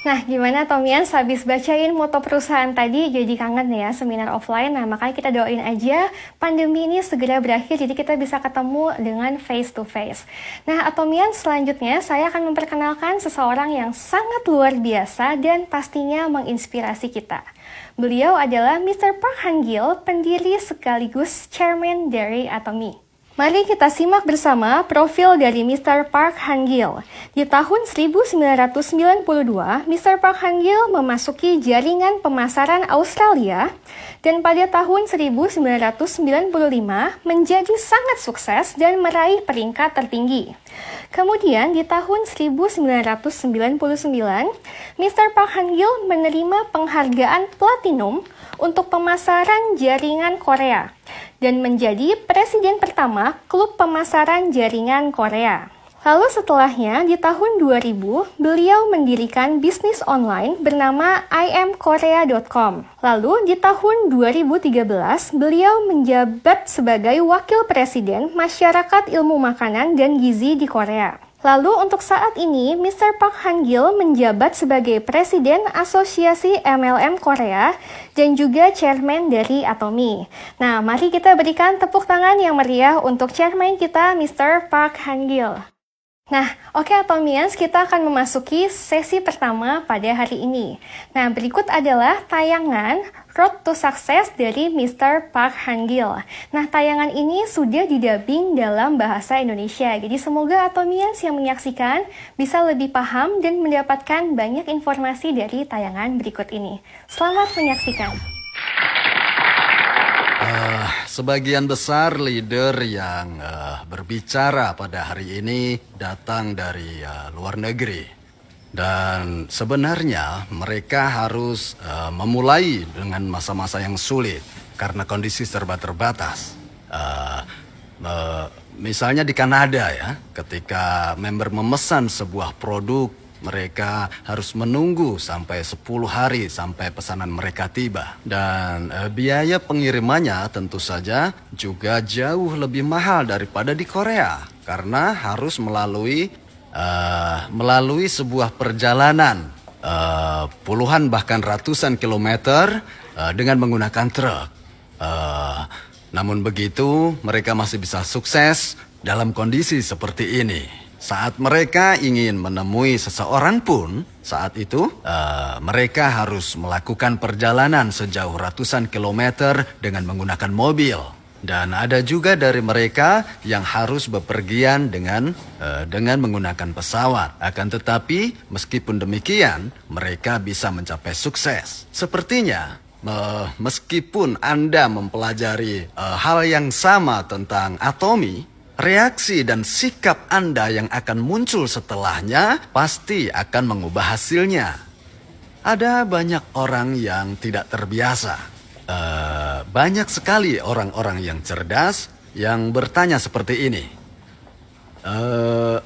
Nah, gimana Tomians habis bacain moto perusahaan tadi jadi kangen ya seminar offline. Nah, makanya kita doain aja pandemi ini segera berakhir jadi kita bisa ketemu dengan face to face. Nah, Atomians selanjutnya saya akan memperkenalkan seseorang yang sangat luar biasa dan pastinya menginspirasi kita. Beliau adalah Mr. Park Han-gil, pendiri sekaligus chairman dari Atomy. Mari kita simak bersama profil dari Mr. Park Han-gil. Di tahun 1992, Mr. Park Han-gil memasuki jaringan pemasaran Australia dan pada tahun 1995 menjadi sangat sukses dan meraih peringkat tertinggi. Kemudian di tahun 1999, Mr. Park Han-gil menerima penghargaan Platinum untuk pemasaran jaringan Korea dan menjadi presiden pertama klub pemasaran jaringan Korea. Lalu setelahnya, di tahun 2000, beliau mendirikan bisnis online bernama imkorea.com. Lalu di tahun 2013, beliau menjabat sebagai wakil presiden Masyarakat Ilmu Makanan dan Gizi di Korea. Lalu untuk saat ini, Mr. Park Han-gil menjabat sebagai Presiden Asosiasi MLM Korea dan juga Chairman dari Atomy. Nah, mari kita berikan tepuk tangan yang meriah untuk Chairman kita, Mr. Park Han-gil. Nah, oke Atomians, kita akan memasuki sesi pertama pada hari ini. Nah, berikut adalah tayangan Road to Success dari Mr. Park Han-gil. Nah, tayangan ini sudah didubbing dalam bahasa Indonesia. Jadi semoga Atomians yang menyaksikan bisa lebih paham dan mendapatkan banyak informasi dari tayangan berikut ini. Selamat menyaksikan. Sebagian besar leader yang berbicara pada hari ini datang dari luar negeri. Dan sebenarnya mereka harus memulai dengan masa-masa yang sulit karena kondisi serba terbatas. Misalnya di Kanada ya, ketika member memesan sebuah produk, mereka harus menunggu sampai 10 hari sampai pesanan mereka tiba. Dan biaya pengirimannya tentu saja juga jauh lebih mahal daripada di Korea. Karena harus melalui sebuah perjalanan puluhan bahkan ratusan kilometer dengan menggunakan truk. Namun begitu mereka masih bisa sukses dalam kondisi seperti ini. Saat mereka ingin menemui seseorang pun, saat itu mereka harus melakukan perjalanan sejauh ratusan kilometer dengan menggunakan mobil. Dan ada juga dari mereka yang harus bepergian dengan menggunakan pesawat. Akan tetapi, meskipun demikian, mereka bisa mencapai sukses. Sepertinya, meskipun Anda mempelajari hal yang sama tentang Atomy, reaksi dan sikap Anda yang akan muncul setelahnya pasti akan mengubah hasilnya. Ada banyak orang yang tidak terbiasa. Banyak sekali orang-orang yang cerdas yang bertanya seperti ini.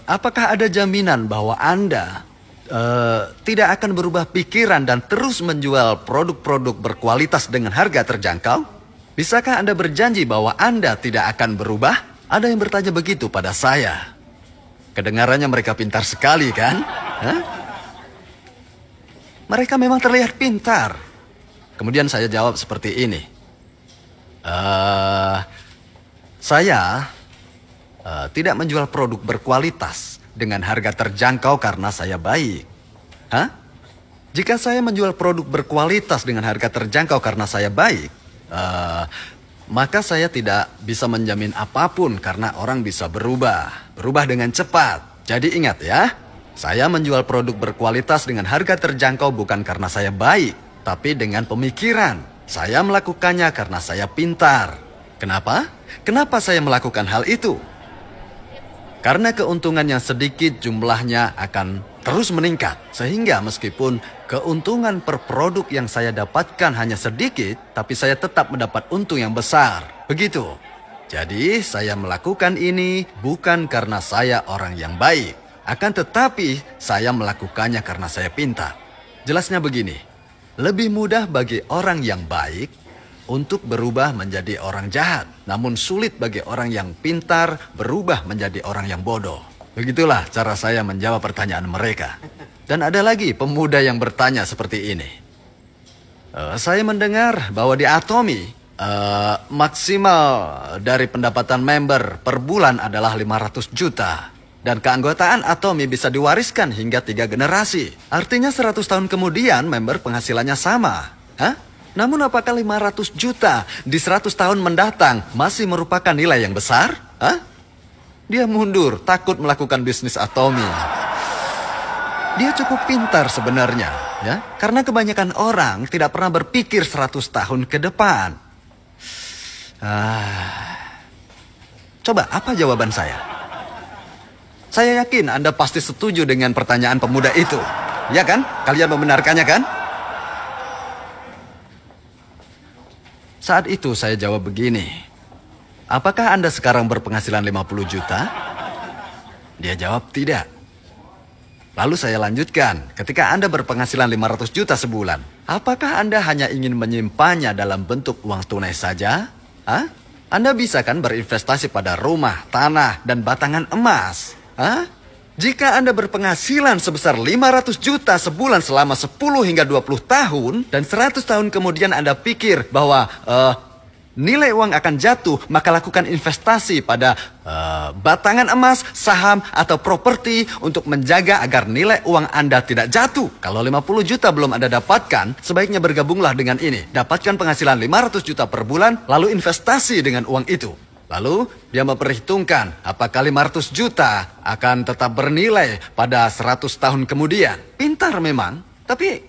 Apakah ada jaminan bahwa Anda tidak akan berubah pikiran dan terus menjual produk-produk berkualitas dengan harga terjangkau? Bisakah Anda berjanji bahwa Anda tidak akan berubah? Ada yang bertanya begitu pada saya. Kedengarannya mereka pintar sekali kan? Hah? Mereka memang terlihat pintar. Kemudian saya jawab seperti ini. Saya tidak menjual produk berkualitas dengan harga terjangkau karena saya baik. Hah? Jika saya menjual produk berkualitas dengan harga terjangkau karena saya baik, maka saya tidak bisa menjamin apapun karena orang bisa berubah dengan cepat. Jadi ingat ya, saya menjual produk berkualitas dengan harga terjangkau bukan karena saya baik, tapi dengan pemikiran. Saya melakukannya karena saya pintar. Kenapa? Kenapa saya melakukan hal itu? Karena keuntungan yang sedikit jumlahnya akan terus meningkat. Sehingga meskipun keuntungan per produk yang saya dapatkan hanya sedikit, tapi saya tetap mendapat untung yang besar. Begitu. Jadi saya melakukan ini bukan karena saya orang yang baik. Akan tetapi saya melakukannya karena saya pintar. Jelasnya begini. Lebih mudah bagi orang yang baik untuk berubah menjadi orang jahat. Namun sulit bagi orang yang pintar berubah menjadi orang yang bodoh. Begitulah cara saya menjawab pertanyaan mereka. Dan ada lagi pemuda yang bertanya seperti ini. Saya mendengar bahwa di Atomy, maksimal dari pendapatan member per bulan adalah 500 juta. Dan keanggotaan Atomy bisa diwariskan hingga 3 generasi. Artinya 100 tahun kemudian member penghasilannya sama. Hah? Namun apakah 500 juta di 100 tahun mendatang masih merupakan nilai yang besar? Hah? Dia mundur, takut melakukan bisnis Atomy. Dia cukup pintar sebenarnya, ya, karena kebanyakan orang tidak pernah berpikir 100 tahun ke depan. Coba, apa jawaban saya? Saya yakin Anda pasti setuju dengan pertanyaan pemuda itu. Ya kan? Kalian membenarkannya kan? Saat itu saya jawab begini. Apakah Anda sekarang berpenghasilan 50 juta? Dia jawab tidak. Lalu saya lanjutkan, ketika Anda berpenghasilan 500 juta sebulan, apakah Anda hanya ingin menyimpannya dalam bentuk uang tunai saja? Hah? Anda bisa kan berinvestasi pada rumah, tanah, dan batangan emas? Hah? Jika Anda berpenghasilan sebesar 500 juta sebulan selama 10 hingga 20 tahun, dan 100 tahun kemudian Anda pikir bahwa nilai uang akan jatuh, maka lakukan investasi pada batangan emas, saham, atau properti untuk menjaga agar nilai uang Anda tidak jatuh. Kalau 50 juta belum Anda dapatkan, sebaiknya bergabunglah dengan ini. Dapatkan penghasilan 500 juta per bulan, lalu investasi dengan uang itu. Lalu dia memperhitungkan apakah 500 juta akan tetap bernilai pada 100 tahun kemudian. Pintar memang, tapi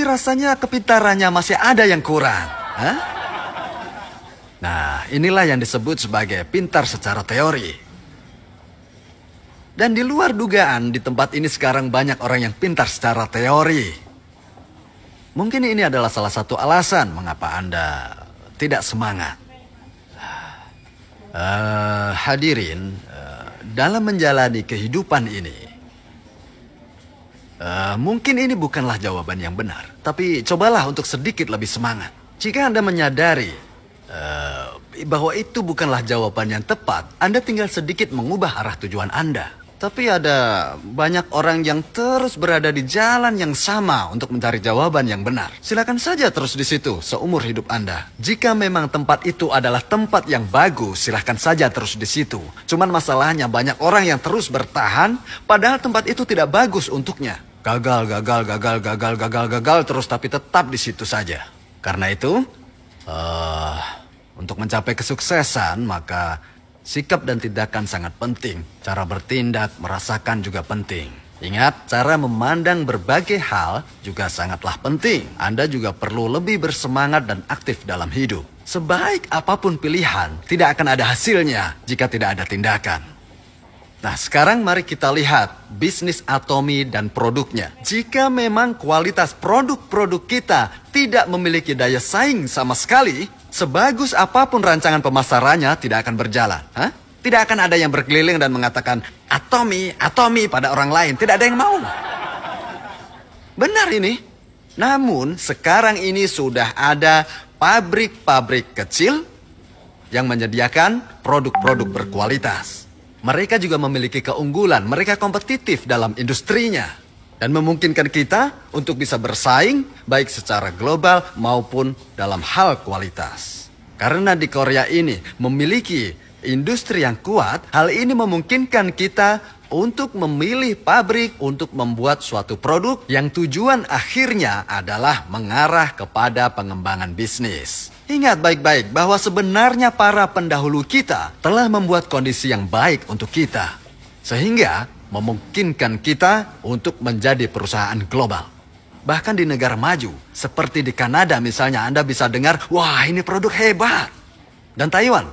rasanya kepintarannya masih ada yang kurang. Hah? Nah, inilah yang disebut sebagai pintar secara teori. Dan di luar dugaan, di tempat ini sekarang banyak orang yang pintar secara teori. Mungkin ini adalah salah satu alasan mengapa Anda tidak semangat. Hadirin, dalam menjalani kehidupan ini, mungkin ini bukanlah jawaban yang benar. Tapi cobalah untuk sedikit lebih semangat. Jika Anda menyadari bahwa itu bukanlah jawaban yang tepat, Anda tinggal sedikit mengubah arah tujuan Anda. Tapi ada banyak orang yang terus berada di jalan yang sama untuk mencari jawaban yang benar. Silakan saja terus di situ seumur hidup Anda. Jika memang tempat itu adalah tempat yang bagus, silakan saja terus di situ. Cuman masalahnya banyak orang yang terus bertahan, padahal tempat itu tidak bagus untuknya. Gagal terus tapi tetap di situ saja. Karena itu, untuk mencapai kesuksesan, maka sikap dan tindakan sangat penting. Cara bertindak, merasakan juga penting. Ingat, cara memandang berbagai hal juga sangatlah penting. Anda juga perlu lebih bersemangat dan aktif dalam hidup. Sebaik apapun pilihan, tidak akan ada hasilnya jika tidak ada tindakan. Nah, sekarang mari kita lihat bisnis Atomy dan produknya. Jika memang kualitas produk-produk kita tidak memiliki daya saing sama sekali, sebagus apapun rancangan pemasarannya tidak akan berjalan. Hah? Tidak akan ada yang berkeliling dan mengatakan Atomy pada orang lain. Tidak ada yang mau. Benar ini. Namun sekarang ini sudah ada pabrik-pabrik kecil yang menyediakan produk-produk berkualitas. Mereka juga memiliki keunggulan. Mereka kompetitif dalam industrinya. Dan memungkinkan kita untuk bisa bersaing baik secara global maupun dalam hal kualitas. Karena di Korea ini memiliki industri yang kuat, hal ini memungkinkan kita untuk memilih pabrik untuk membuat suatu produk yang tujuan akhirnya adalah mengarah kepada pengembangan bisnis. Ingat baik-baik bahwa sebenarnya para pendahulu kita telah membuat kondisi yang baik untuk kita. Sehingga memungkinkan kita untuk menjadi perusahaan global. Bahkan di negara maju, seperti di Kanada misalnya, Anda bisa dengar, wah ini produk hebat. Dan Taiwan,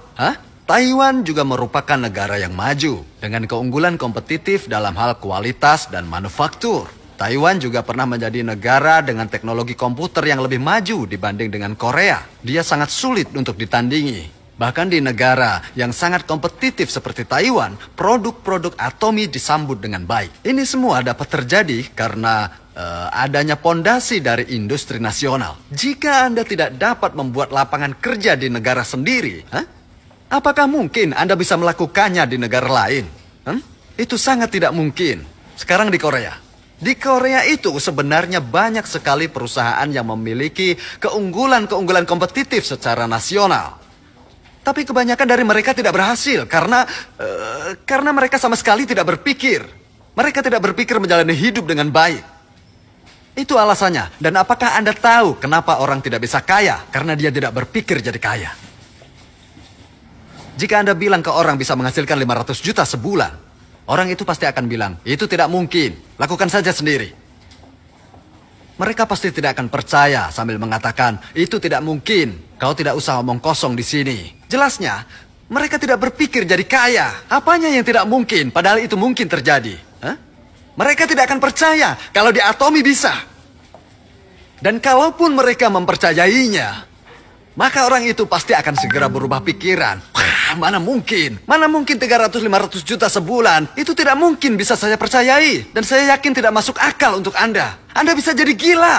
Taiwan juga merupakan negara yang maju dengan keunggulan kompetitif dalam hal kualitas dan manufaktur. Taiwan juga pernah menjadi negara dengan teknologi komputer yang lebih maju dibanding dengan Korea. Dia sangat sulit untuk ditandingi. Bahkan di negara yang sangat kompetitif seperti Taiwan, produk-produk Atomy disambut dengan baik. Ini semua dapat terjadi karena adanya pondasi dari industri nasional. Jika Anda tidak dapat membuat lapangan kerja di negara sendiri, apakah mungkin Anda bisa melakukannya di negara lain? Itu sangat tidak mungkin. Sekarang di Korea. Di Korea itu sebenarnya banyak sekali perusahaan yang memiliki keunggulan-keunggulan kompetitif secara nasional. Tapi kebanyakan dari mereka tidak berhasil karena mereka sama sekali tidak berpikir. Mereka tidak berpikir menjalani hidup dengan baik. Itu alasannya. Dan apakah Anda tahu kenapa orang tidak bisa kaya? Karena dia tidak berpikir jadi kaya. Jika Anda bilang ke orang bisa menghasilkan 500 juta sebulan, orang itu pasti akan bilang, itu tidak mungkin, lakukan saja sendiri. Mereka pasti tidak akan percaya sambil mengatakan, itu tidak mungkin, kau tidak usah omong kosong di sini. Jelasnya, mereka tidak berpikir jadi kaya. Apanya yang tidak mungkin, padahal itu mungkin terjadi. Mereka tidak akan percaya kalau di Atomy bisa. Dan kalaupun mereka mempercayainya, maka orang itu pasti akan segera berubah pikiran. Wah, mana mungkin 300-500 juta sebulan. Itu tidak mungkin bisa saya percayai. Dan saya yakin tidak masuk akal untuk Anda. Anda bisa jadi gila.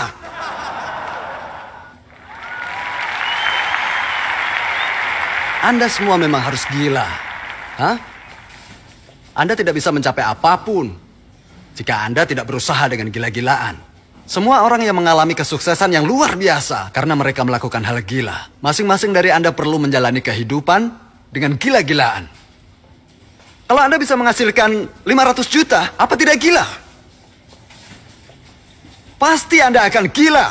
Anda semua memang harus gila. Anda tidak bisa mencapai apapun jika Anda tidak berusaha dengan gila-gilaan. Semua orang yang mengalami kesuksesan yang luar biasa karena mereka melakukan hal gila. Masing-masing dari Anda perlu menjalani kehidupan dengan gila-gilaan. Kalau Anda bisa menghasilkan 500 juta, apa tidak gila? Pasti Anda akan gila.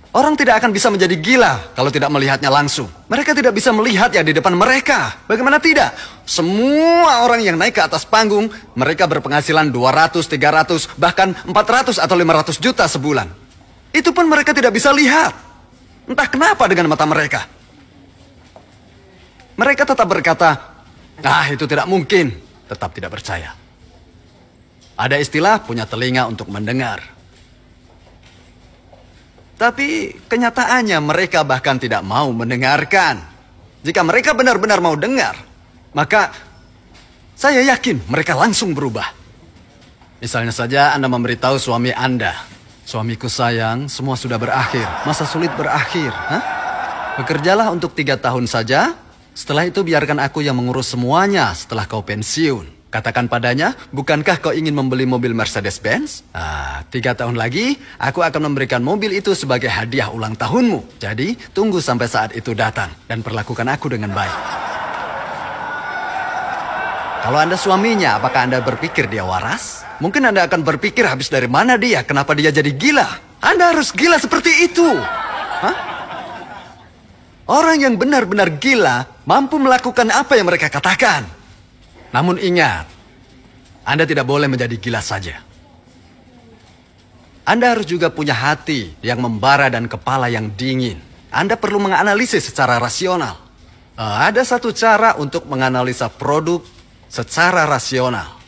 Orang tidak akan bisa menjadi gila kalau tidak melihatnya langsung. Mereka tidak bisa melihatnya di depan mereka. Bagaimana tidak? Semua orang yang naik ke atas panggung, mereka berpenghasilan 200, 300, bahkan 400 atau 500 juta sebulan. Itu pun mereka tidak bisa lihat. Entah kenapa dengan mata mereka. Mereka tetap berkata, itu tidak mungkin. Tetap tidak percaya. Ada istilah punya telinga untuk mendengar. Tapi kenyataannya mereka bahkan tidak mau mendengarkan. Jika mereka benar-benar mau dengar, maka saya yakin mereka langsung berubah. Misalnya saja Anda memberitahu suami Anda, suamiku sayang, semua sudah berakhir, masa sulit berakhir. Bekerjalah untuk 3 tahun saja, setelah itu biarkan aku yang mengurus semuanya setelah kau pensiun. Katakan padanya, bukankah kau ingin membeli mobil Mercedes-Benz? 3 tahun lagi, aku akan memberikan mobil itu sebagai hadiah ulang tahunmu. Jadi, tunggu sampai saat itu datang dan perlakukan aku dengan baik. Kalau Anda suaminya, apakah Anda berpikir dia waras? Mungkin Anda akan berpikir habis dari mana dia, kenapa dia jadi gila? Anda harus gila seperti itu. Orang yang benar-benar gila mampu melakukan apa yang mereka katakan. Namun ingat, Anda tidak boleh menjadi gila saja. Anda harus juga punya hati yang membara dan kepala yang dingin. Anda perlu menganalisis secara rasional. Ada satu cara untuk menganalisa produk secara rasional.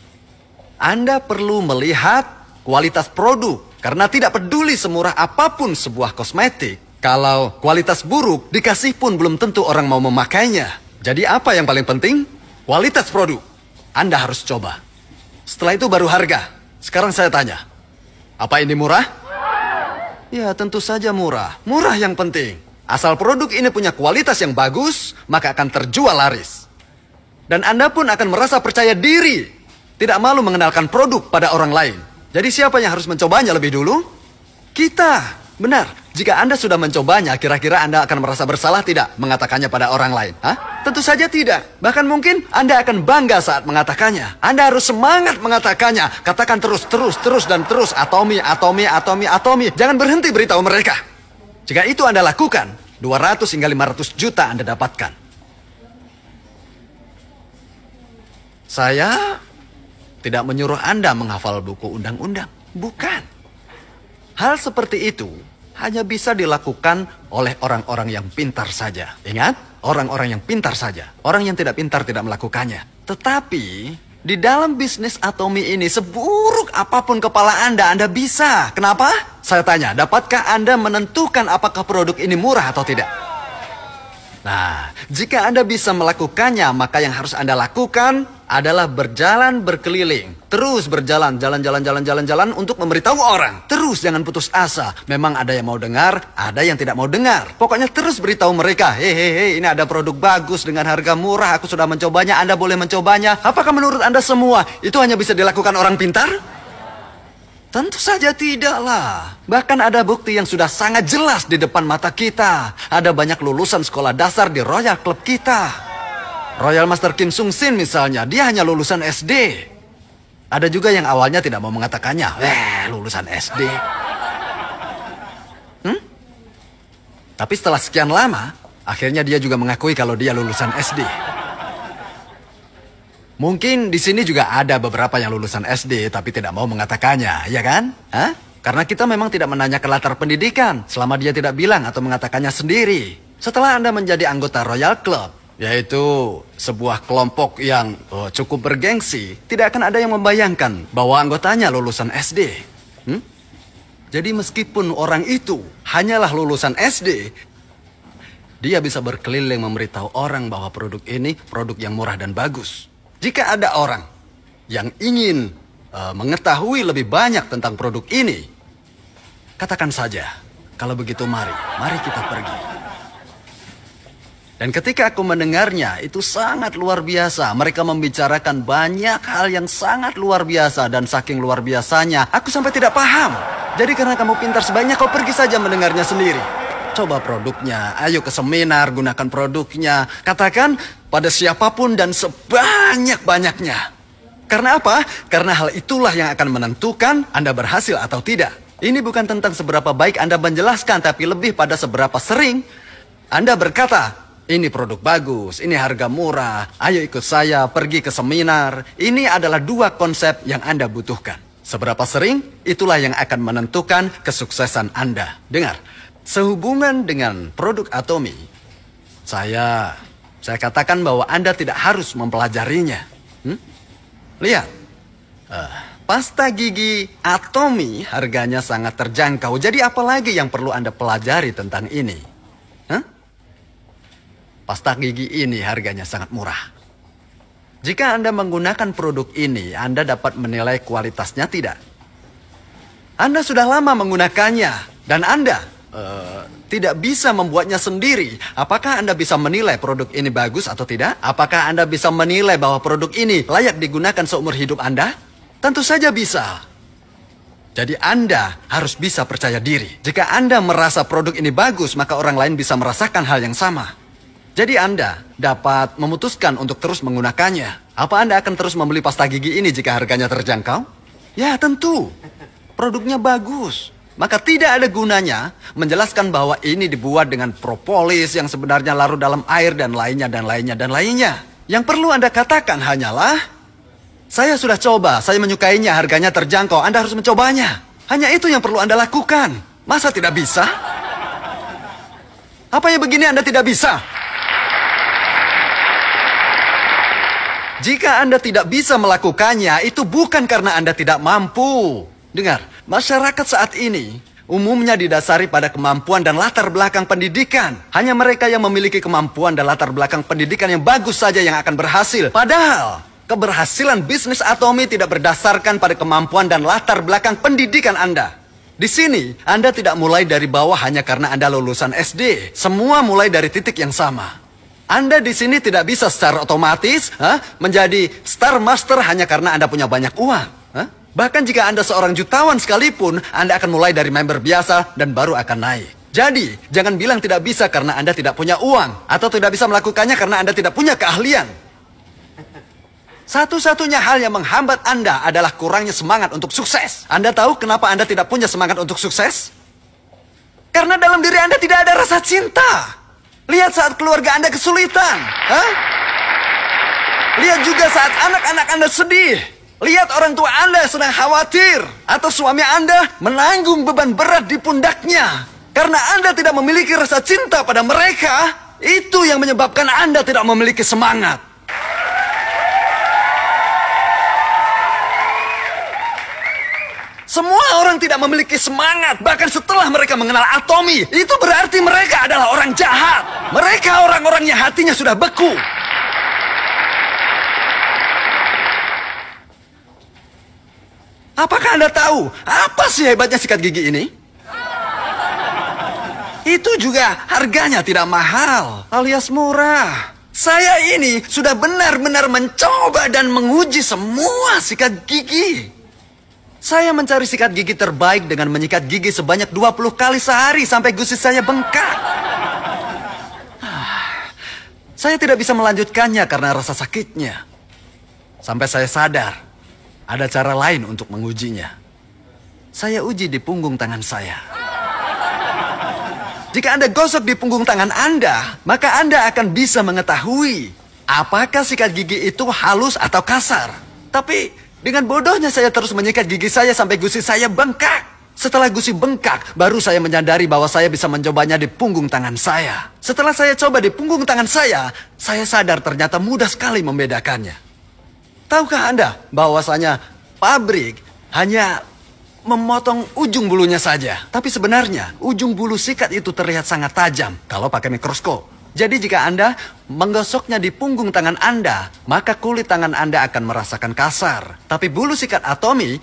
Anda perlu melihat kualitas produk. Karena tidak peduli semurah apapun sebuah kosmetik, kalau kualitas buruk dikasih pun belum tentu orang mau memakainya. Jadi apa yang paling penting? Kualitas produk. Anda harus coba. Setelah itu baru harga. Sekarang saya tanya, apa ini murah? Ya tentu saja murah. Murah yang penting. Asal produk ini punya kualitas yang bagus, maka akan terjual laris. Dan Anda pun akan merasa percaya diri. Tidak malu mengenalkan produk pada orang lain. Jadi siapa yang harus mencobanya lebih dulu? Kita. Benar. Jika Anda sudah mencobanya, kira-kira Anda akan merasa bersalah tidak mengatakannya pada orang lain? Tentu saja tidak. Bahkan mungkin Anda akan bangga saat mengatakannya. Anda harus semangat mengatakannya. Katakan terus dan terus. Atomy. Jangan berhenti beritahu mereka. Jika itu Anda lakukan, 200 hingga 500 juta Anda dapatkan. Saya tidak menyuruh Anda menghafal buku undang-undang. Bukan. Hal seperti itu hanya bisa dilakukan oleh orang-orang yang pintar saja. Ingat, orang-orang yang pintar saja. Orang yang tidak pintar tidak melakukannya. Tetapi, di dalam bisnis Atomy ini, seburuk apapun kepala Anda bisa. Kenapa? Saya tanya, dapatkah Anda menentukan apakah produk ini murah atau tidak? Nah, jika Anda bisa melakukannya, maka yang harus Anda lakukan adalah berjalan berkeliling. Terus berjalan, jalan untuk memberitahu orang. Terus jangan putus asa. Memang ada yang mau dengar, ada yang tidak mau dengar. Pokoknya terus beritahu mereka, hei, ini ada produk bagus dengan harga murah. Aku sudah mencobanya, Anda boleh mencobanya. Apakah menurut Anda semua itu hanya bisa dilakukan orang pintar? Tentu saja tidaklah. Bahkan ada bukti yang sudah sangat jelas di depan mata kita. Ada banyak lulusan sekolah dasar di Royal Club kita. Royal Master Kim Sung Sin misalnya, dia hanya lulusan SD. Ada juga yang awalnya tidak mau mengatakannya. Lulusan SD. Tapi setelah sekian lama, akhirnya dia juga mengakui kalau dia lulusan SD. Mungkin di sini juga ada beberapa yang lulusan SD tapi tidak mau mengatakannya, ya kan? Karena kita memang tidak menanyakan latar pendidikan selama dia tidak bilang atau mengatakannya sendiri. Setelah Anda menjadi anggota Royal Club, yaitu sebuah kelompok yang cukup bergengsi, tidak akan ada yang membayangkan bahwa anggotanya lulusan SD. Jadi meskipun orang itu hanyalah lulusan SD, dia bisa berkeliling memberitahu orang bahwa produk ini produk yang murah dan bagus. Jika ada orang yang ingin mengetahui lebih banyak tentang produk ini, katakan saja, kalau begitu mari kita pergi. Dan ketika aku mendengarnya, itu sangat luar biasa. Mereka membicarakan banyak hal yang sangat luar biasa. Dan saking luar biasanya, aku sampai tidak paham. Jadi karena kamu pintar, sebaiknya kau pergi saja mendengarnya sendiri. Coba produknya, ayo ke seminar, gunakan produknya. Katakan pada siapapun dan sebanyak-banyaknya. Karena apa? Karena hal itulah yang akan menentukan Anda berhasil atau tidak. Ini bukan tentang seberapa baik Anda menjelaskan, tapi lebih pada seberapa sering Anda berkata, ini produk bagus, ini harga murah, ayo ikut saya pergi ke seminar. Ini adalah dua konsep yang Anda butuhkan. Seberapa sering, itulah yang akan menentukan kesuksesan Anda. Dengar, sehubungan dengan produk Atomy, saya katakan bahwa Anda tidak harus mempelajarinya. Lihat, pasta gigi Atomy harganya sangat terjangkau. Jadi apalagi yang perlu Anda pelajari tentang ini? Pasta gigi ini harganya sangat murah. Jika Anda menggunakan produk ini, Anda dapat menilai kualitasnya tidak? Anda sudah lama menggunakannya, dan Anda tidak bisa membuatnya sendiri. Apakah Anda bisa menilai produk ini bagus atau tidak? Apakah Anda bisa menilai bahwa produk ini layak digunakan seumur hidup Anda? Tentu saja bisa. Jadi Anda harus bisa percaya diri. Jika Anda merasa produk ini bagus, maka orang lain bisa merasakan hal yang sama. Jadi Anda dapat memutuskan untuk terus menggunakannya. Apa Anda akan terus membeli pasta gigi ini jika harganya terjangkau? Ya tentu. Produknya bagus. Maka tidak ada gunanya menjelaskan bahwa ini dibuat dengan propolis yang sebenarnya larut dalam air dan lainnya. Yang perlu Anda katakan hanyalah, saya sudah coba, saya menyukainya, harganya terjangkau, Anda harus mencobanya. Hanya itu yang perlu Anda lakukan. Masa tidak bisa? Apa ya begini Anda tidak bisa? Jika Anda tidak bisa melakukannya, itu bukan karena Anda tidak mampu. Dengar, masyarakat saat ini umumnya didasari pada kemampuan dan latar belakang pendidikan. Hanya mereka yang memiliki kemampuan dan latar belakang pendidikan yang bagus saja yang akan berhasil. Padahal, keberhasilan bisnis Atomy tidak berdasarkan pada kemampuan dan latar belakang pendidikan Anda. Di sini, Anda tidak mulai dari bawah hanya karena Anda lulusan SD. Semua mulai dari titik yang sama. Anda di sini tidak bisa secara otomatis menjadi Star Master hanya karena Anda punya banyak uang. Bahkan jika Anda seorang jutawan sekalipun, Anda akan mulai dari member biasa dan baru akan naik. Jadi, jangan bilang tidak bisa karena Anda tidak punya uang. Atau tidak bisa melakukannya karena Anda tidak punya keahlian. Satu-satunya hal yang menghambat Anda adalah kurangnya semangat untuk sukses. Anda tahu kenapa Anda tidak punya semangat untuk sukses? Karena dalam diri Anda tidak ada rasa cinta. Lihat saat keluarga Anda kesulitan. Lihat juga saat anak-anak Anda sedih. Lihat orang tua Anda sedang khawatir. Atau suami Anda menanggung beban berat di pundaknya. Karena Anda tidak memiliki rasa cinta pada mereka, itu yang menyebabkan Anda tidak memiliki semangat. Semua orang tidak memiliki semangat, bahkan setelah mereka mengenal Atomy. Itu berarti mereka adalah orang jahat. Mereka orang-orang yang hatinya sudah beku. Apakah Anda tahu apa sih hebatnya sikat gigi ini? Itu juga harganya tidak mahal alias murah. Saya ini sudah benar-benar mencoba dan menguji semua sikat gigi. Saya mencari sikat gigi terbaik dengan menyikat gigi sebanyak 20 kali sehari sampai gusi saya bengkak. Saya tidak bisa melanjutkannya karena rasa sakitnya. Sampai saya sadar, ada cara lain untuk mengujinya. Saya uji di punggung tangan saya. Jika Anda gosok di punggung tangan Anda, maka Anda akan bisa mengetahui apakah sikat gigi itu halus atau kasar. Tapi dengan bodohnya saya terus menyikat gigi saya sampai gusi saya bengkak. Setelah gusi bengkak, baru saya menyadari bahwa saya bisa mencobanya di punggung tangan saya. Setelah saya coba di punggung tangan saya sadar ternyata mudah sekali membedakannya. Tahukah Anda bahwasanya pabrik hanya memotong ujung bulunya saja. Tapi sebenarnya ujung bulu sikat itu terlihat sangat tajam kalau pakai mikroskop. Jadi jika Anda menggosoknya di punggung tangan Anda, maka kulit tangan Anda akan merasakan kasar. Tapi bulu sikat Atomy,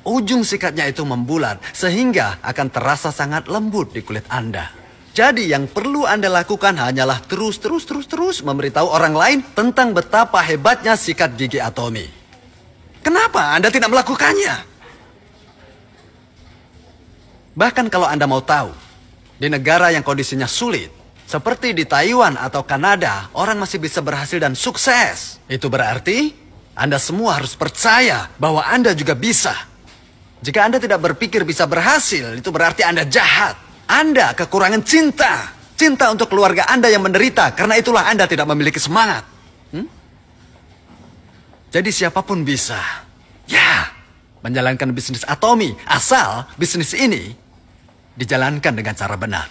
ujung sikatnya itu membulat sehingga akan terasa sangat lembut di kulit Anda. Jadi yang perlu Anda lakukan hanyalah terus memberitahu orang lain tentang betapa hebatnya sikat gigi Atomy. Kenapa Anda tidak melakukannya? Bahkan kalau Anda mau tahu, di negara yang kondisinya sulit, seperti di Taiwan atau Kanada, orang masih bisa berhasil dan sukses. Itu berarti Anda semua harus percaya bahwa Anda juga bisa. Jika Anda tidak berpikir bisa berhasil, itu berarti Anda jahat. Anda kekurangan cinta. Cinta untuk keluarga Anda yang menderita, karena itulah Anda tidak memiliki semangat. Jadi siapapun bisa. Ya, menjalankan bisnis Atomy, asal bisnis ini dijalankan dengan cara benar.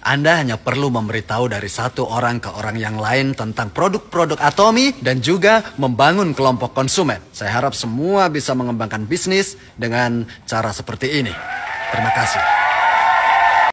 Anda hanya perlu memberitahu dari satu orang ke orang yang lain tentang produk-produk Atomy dan juga membangun kelompok konsumen. Saya harap semua bisa mengembangkan bisnis dengan cara seperti ini. Terima kasih.